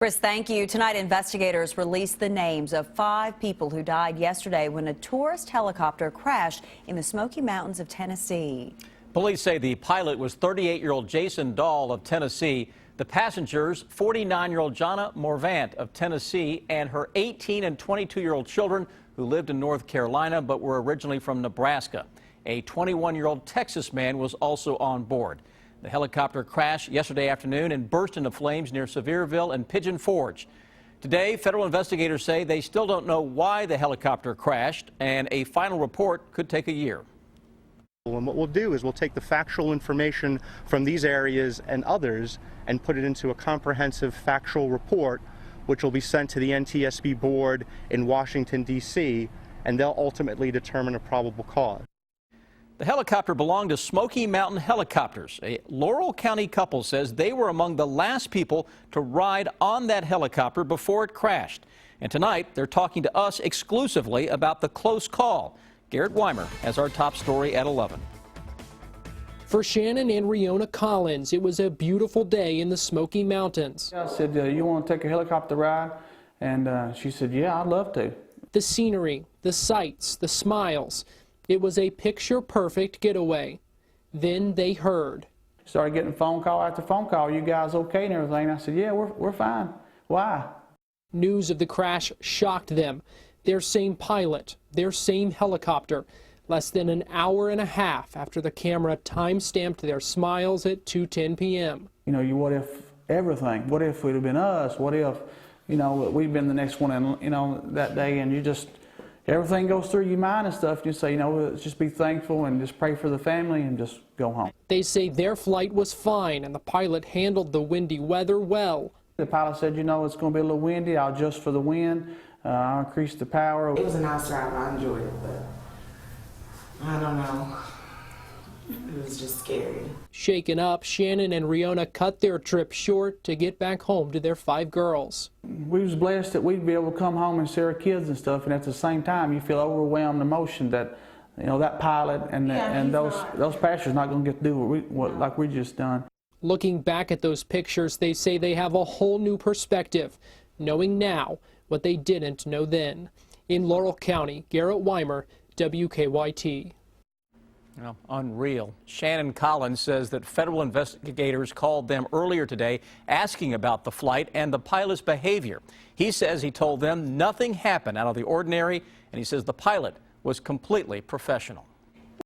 Chris, thank you. Tonight, investigators released the names of 5 people who died yesterday when a tourist helicopter crashed in the Smoky Mountains of Tennessee. Police say the pilot was 38-year-old Jason Dahl of Tennessee. The passengers, 49-year-old Jonna Morvant of Tennessee, and her 18 and 22-year-old children who lived in North Carolina but were originally from Nebraska. A 21-year-old Texas man was also on board. The helicopter crashed yesterday afternoon and burst into flames near Sevierville and Pigeon Forge. Today, federal investigators say they still don't know why the helicopter crashed, and a final report could take a year. And what we'll do is we'll take the factual information from these areas and others and put it into a comprehensive factual report, which will be sent to the NTSB board in Washington, D.C., and they'll ultimately determine a probable cause. The helicopter belonged to Smoky Mountain Helicopters. A Laurel County couple says they were among the last people to ride on that helicopter before it crashed. And tonight, they're talking to us exclusively about the close call. Garrett Weimer has our top story at 11. For Shannon and Riona Collins, it was a beautiful day in the Smoky Mountains. I said, you want to take a helicopter ride? And she said, yeah, I'd love to. The scenery, the sights, the smiles. It was a picture-perfect getaway. Then they heard. Started getting phone call after phone call. You guys okay and everything? I said, yeah, we're fine. Why? News of the crash shocked them. Their same pilot, their same helicopter. Less than an hour and a half after the camera time-stamped their smiles at 2:10 p.m. You know, what if everything? What if it would have been us? What if, we'd been the next one in, that day, and you just, everything goes through your mind and stuff. You say, just be thankful and just pray for the family and just go home. They say their flight was fine and the pilot handled the windy weather well. The pilot said, it's going to be a little windy. I'll adjust for the wind. I'll increase the power. It was a nice ride. I enjoyed it, but I don't know. It was just scary. Shaken up, Shannon and Riona cut their trip short to get back home to their 5 girls. We was blessed that we'd be able to come home and see our kids and stuff, and at the same time you feel overwhelmed emotion that that pilot and those passengers not going to get to do what we just done. Looking back at those pictures, they say they have a whole new perspective, knowing now what they didn't know then. In Laurel County, Garrett Weimer, WKYT. Well, unreal. Shannon Collins says that federal investigators called them earlier today asking about the flight and the pilot's behavior. He says he told them nothing happened out of the ordinary, and he says the pilot was completely professional.